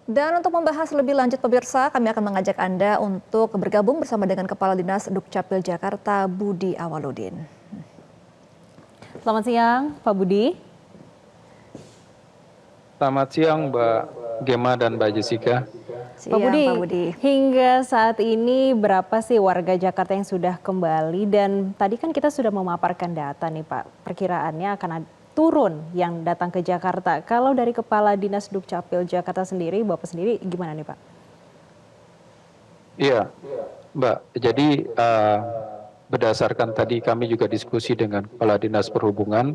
Dan untuk membahas lebih lanjut pemirsa, kami akan mengajak Anda untuk bergabung bersama dengan Kepala Dinas Dukcapil Jakarta, Budi Awaludin. Selamat siang, Pak Budi. Selamat siang, Mbak Gema dan Mbak Jessica. Pak Budi, hingga saat ini berapa sih warga Jakarta yang sudah kembali? Dan tadi kan kita sudah memaparkan data nih Pak, perkiraannya akan turun yang datang ke Jakarta. Kalau dari Kepala Dinas Dukcapil Jakarta sendiri, Bapak sendiri gimana nih Pak? Iya, Mbak. Jadi berdasarkan tadi kami juga diskusi dengan Kepala Dinas Perhubungan,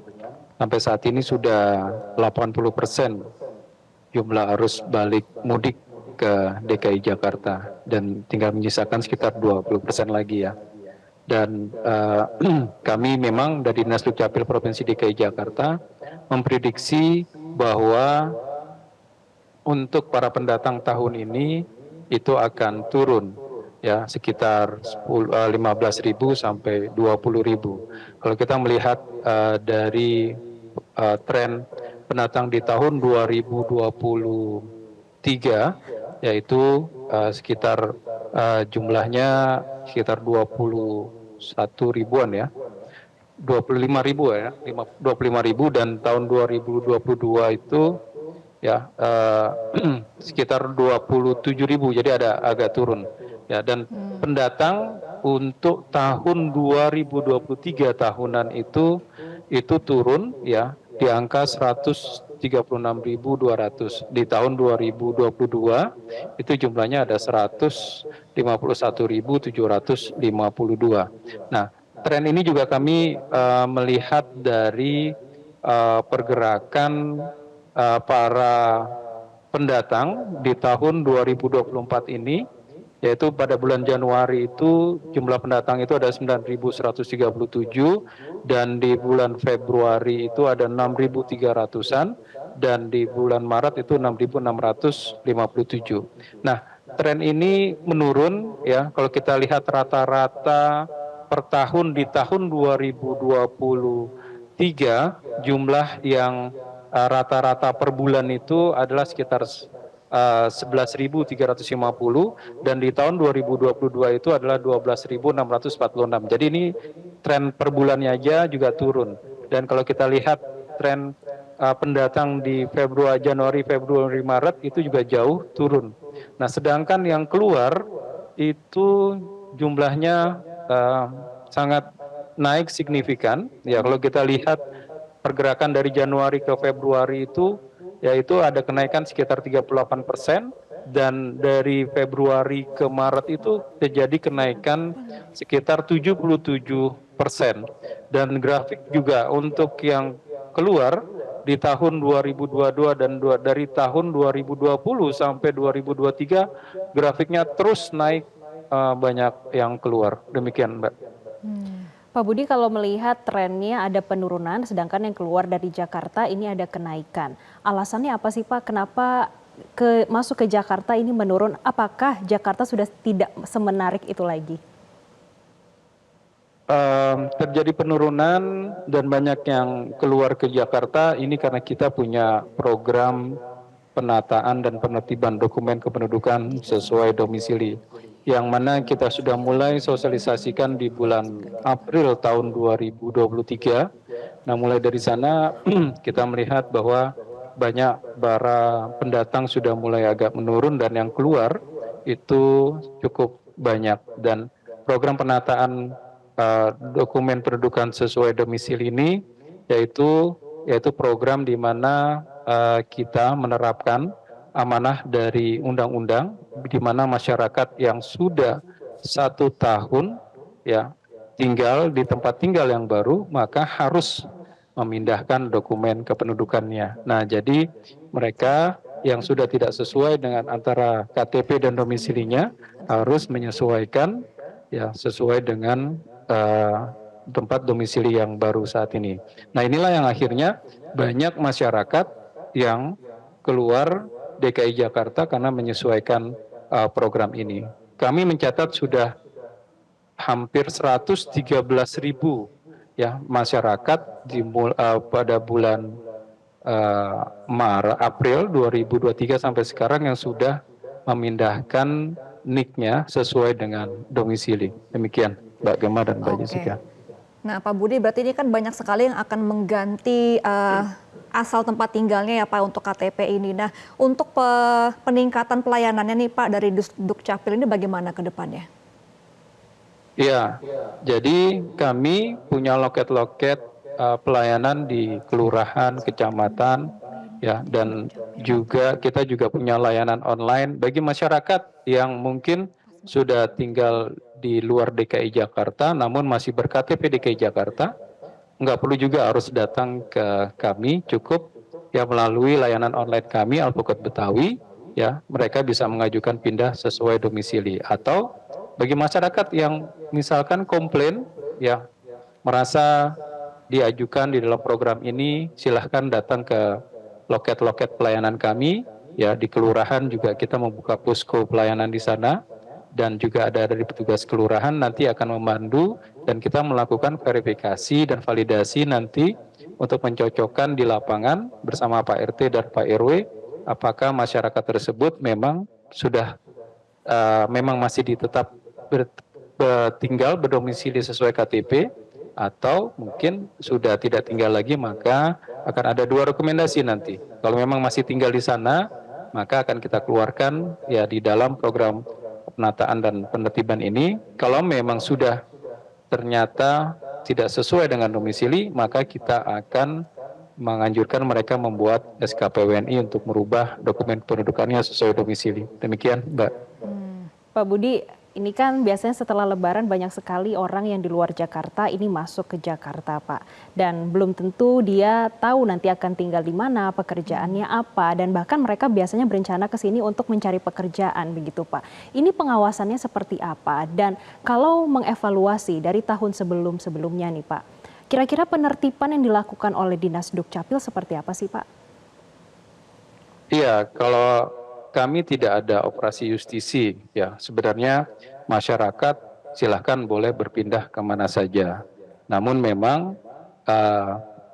sampai saat ini sudah 80% jumlah arus balik mudik ke DKI Jakarta dan tinggal menyisakan sekitar 20% lagi ya. Dan kami memang dari Dinas Dukcapil Provinsi DKI Jakarta memprediksi bahwa untuk para pendatang tahun ini itu akan turun ya sekitar 15.000 sampai 20.000. Kalau kita melihat dari tren pendatang di tahun 2023 yaitu sekitar jumlahnya sekitar 21 ribuan ya, 25 ribu ya, 25 ribu, dan tahun 2022 itu ya sekitar 27 ribu, jadi ada agak turun ya. Dan pendatang untuk tahun 2023 tahunan itu turun ya di angka 136.200. Di tahun 2022 itu jumlahnya ada 151.752. Nah, tren ini juga kami melihat dari pergerakan para pendatang di tahun 2024 ini, yaitu pada bulan Januari itu jumlah pendatang itu ada 9.137 dan di bulan Februari itu ada 6.300-an dan di bulan Maret itu 6.657. Nah, tren ini menurun ya kalau kita lihat rata-rata per tahun di tahun 2023 jumlah yang rata-rata per bulan itu adalah sekitar 11.350 dan di tahun 2022 itu adalah 12.646. Jadi ini tren per bulannya aja juga turun. Dan kalau kita lihat tren pendatang di Januari, Februari, Maret itu juga jauh turun. Nah, sedangkan yang keluar itu jumlahnya sangat naik signifikan. Ya, kalau kita lihat pergerakan dari Januari ke Februari itu yaitu ada kenaikan sekitar 38%, dan dari Februari ke Maret itu terjadi kenaikan sekitar 77%. Dan grafik juga untuk yang keluar di tahun 2022 dan dari tahun 2020 sampai 2023 grafiknya terus naik, banyak yang keluar. Demikian, Mbak. Pak Budi, kalau melihat trennya ada penurunan, sedangkan yang keluar dari Jakarta ini ada kenaikan. Alasannya apa sih Pak? Kenapa masuk ke Jakarta ini menurun? Apakah Jakarta sudah tidak semenarik itu lagi? Terjadi penurunan dan banyak yang keluar ke Jakarta ini karena kita punya program penataan dan penertiban dokumen kependudukan sesuai domisili, yang mana kita sudah mulai sosialisasikan di bulan April tahun 2023. Nah, mulai dari sana kita melihat bahwa banyak para pendatang sudah mulai agak menurun dan yang keluar itu cukup banyak. Dan program penataan dokumen pendudukan sesuai domisili ini yaitu program di mana kita menerapkan amanah dari undang-undang, di mana masyarakat yang sudah 1 tahun ya tinggal di tempat tinggal yang baru maka harus memindahkan dokumen kependudukannya. Nah, jadi mereka yang sudah tidak sesuai dengan antara KTP dan domisilinya harus menyesuaikan ya sesuai dengan tempat domisili yang baru saat ini. Nah, inilah yang akhirnya banyak masyarakat yang keluar DKI Jakarta karena menyesuaikan program ini. Kami mencatat sudah hampir 113.000 ya masyarakat pada bulan April 2023 sampai sekarang yang sudah memindahkan NIK-nya sesuai dengan domisili. Demikian Mbak Gemma dan Mbak Jessica. Nah, Pak Budi, berarti ini kan banyak sekali yang akan mengganti asal tempat tinggalnya ya Pak untuk KTP ini. Nah, untuk peningkatan pelayanannya nih Pak dari Dukcapil ini bagaimana ke depannya? Iya, jadi kami punya loket-loket pelayanan di kelurahan, kecamatan, ya, dan juga kita juga punya layanan online bagi masyarakat yang mungkin sudah tinggal di luar DKI Jakarta, namun masih berKTP DKI Jakarta, nggak perlu juga harus datang ke kami, cukup ya melalui layanan online kami Alpukat Betawi, ya mereka bisa mengajukan pindah sesuai domisili. Atau bagi masyarakat yang misalkan komplain, ya merasa diajukan di dalam program ini, silahkan datang ke loket-loket pelayanan kami, ya di kelurahan juga kita membuka posko pelayanan di sana, dan juga ada dari petugas kelurahan nanti akan memandu dan kita melakukan verifikasi dan validasi nanti untuk mencocokkan di lapangan bersama Pak RT dan Pak RW apakah masyarakat tersebut memang sudah memang masih ditetap tinggal berdomisili sesuai KTP atau mungkin sudah tidak tinggal lagi, maka akan ada 2 rekomendasi nanti. Kalau memang masih tinggal di sana, maka akan kita keluarkan ya di dalam program penataan dan penertiban ini. Kalau memang sudah ternyata tidak sesuai dengan domisili, maka kita akan menganjurkan mereka membuat SKPWNI untuk merubah dokumen pendudukannya sesuai domisili. Demikian, Mbak. Pak Budi, ini kan biasanya setelah Lebaran banyak sekali orang yang di luar Jakarta ini masuk ke Jakarta, Pak. Dan belum tentu dia tahu nanti akan tinggal di mana, pekerjaannya apa, dan bahkan mereka biasanya berencana ke sini untuk mencari pekerjaan, begitu Pak. Ini pengawasannya seperti apa? Dan kalau mengevaluasi dari tahun sebelum-sebelumnya nih Pak, kira-kira penertiban yang dilakukan oleh Dinas Dukcapil seperti apa sih Pak? Iya, kalau kami tidak ada operasi justisi, ya sebenarnya masyarakat silahkan boleh berpindah kemana saja. Namun memang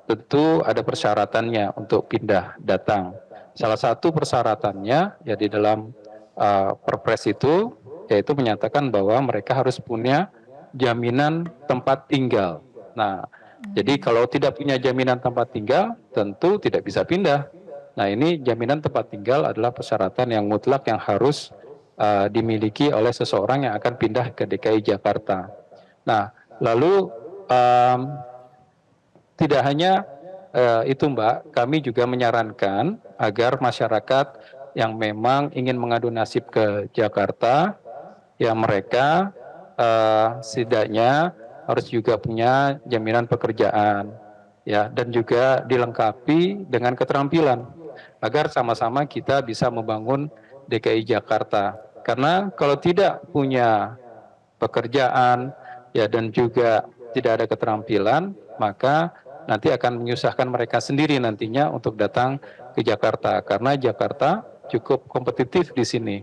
tentu ada persyaratannya untuk pindah datang. Salah satu persyaratannya ya di dalam Perpres itu yaitu menyatakan bahwa mereka harus punya jaminan tempat tinggal. Nah, jadi kalau tidak punya jaminan tempat tinggal tentu tidak bisa pindah. Nah, ini jaminan tempat tinggal adalah persyaratan yang mutlak yang harus dimiliki oleh seseorang yang akan pindah ke DKI Jakarta. Nah, lalu tidak hanya itu Mbak, kami juga menyarankan agar masyarakat yang memang ingin mengadu nasib ke Jakarta, ya mereka setidaknya harus juga punya jaminan pekerjaan, ya, dan juga dilengkapi dengan keterampilan agar sama-sama kita bisa membangun DKI Jakarta. Karena kalau tidak punya pekerjaan ya dan juga tidak ada keterampilan, maka nanti akan menyusahkan mereka sendiri nantinya untuk datang ke Jakarta karena Jakarta cukup kompetitif di sini.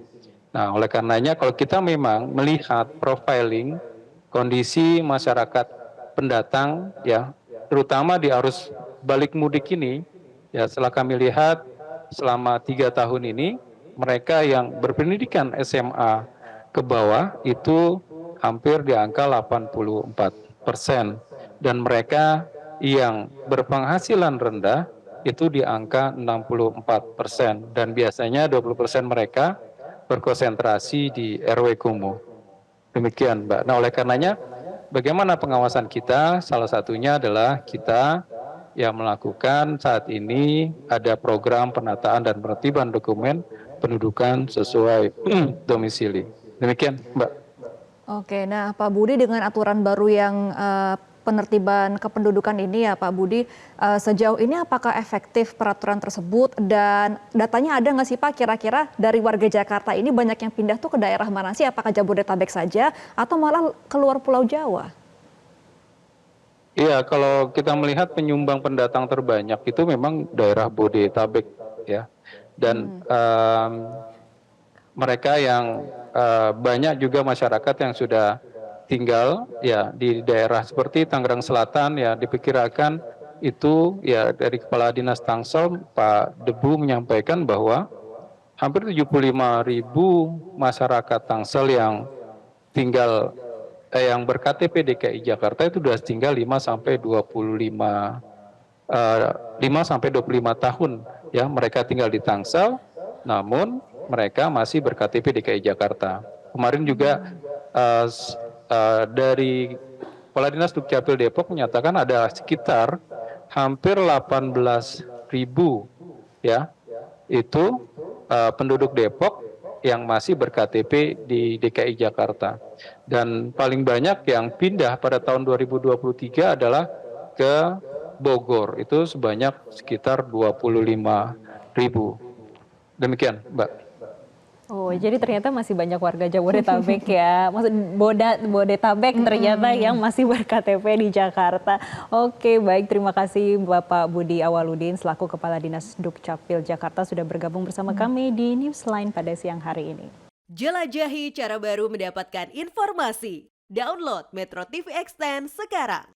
Nah, oleh karenanya kalau kita memang melihat profiling kondisi masyarakat pendatang ya, terutama di arus balik mudik ini, ya setelah kami lihat selama 3 tahun ini, mereka yang berpendidikan SMA ke bawah itu hampir di angka 84%. Dan mereka yang berpenghasilan rendah itu di angka 64%. Dan biasanya 20% mereka berkonsentrasi di RW kumuh. Demikian, Mbak. Nah, oleh karenanya, bagaimana pengawasan kita? Salah satunya adalah kita yang melakukan saat ini ada program penataan dan penertiban dokumen pendudukan sesuai domisili. Demikian, Mbak. Oke, nah Pak Budi dengan aturan baru yang penertiban kependudukan ini ya Pak Budi, sejauh ini apakah efektif peraturan tersebut dan datanya ada nggak sih Pak kira-kira dari warga Jakarta ini banyak yang pindah tuh ke daerah mana sih? Apakah Jabodetabek saja atau malah keluar Pulau Jawa? Iya, kalau kita melihat penyumbang pendatang terbanyak itu memang daerah Bodetabek, ya. Dan mereka yang banyak juga masyarakat yang sudah tinggal ya di daerah seperti Tangerang Selatan ya diperkirakan itu ya dari Kepala Dinas Tangsel Pak Debu menyampaikan bahwa hampir 75.000 masyarakat Tangsel yang tinggal yang berKTP DKI Jakarta itu sudah tinggal 5 sampai 25 tahun ya mereka tinggal di Tangsel, namun mereka masih berKTP DKI Jakarta. Kemarin juga dari Kepala Dinas Dukcapil Depok menyatakan ada sekitar hampir 18.000 ya itu penduduk Depok yang masih berKTP di DKI Jakarta. Dan paling banyak yang pindah pada tahun 2023 adalah ke Bogor, itu sebanyak sekitar 25.000. Demikian, Mbak. Oh, jadi ternyata masih banyak warga Jabodetabek ya. Maksud Bodetabek ternyata yang masih berKTP di Jakarta. Oke, baik, terima kasih Bapak Budi Awaludin selaku Kepala Dinas Dukcapil Jakarta sudah bergabung bersama kami di Newsline pada siang hari ini. Jelajahi cara baru mendapatkan informasi. Download Metro TV Extend sekarang.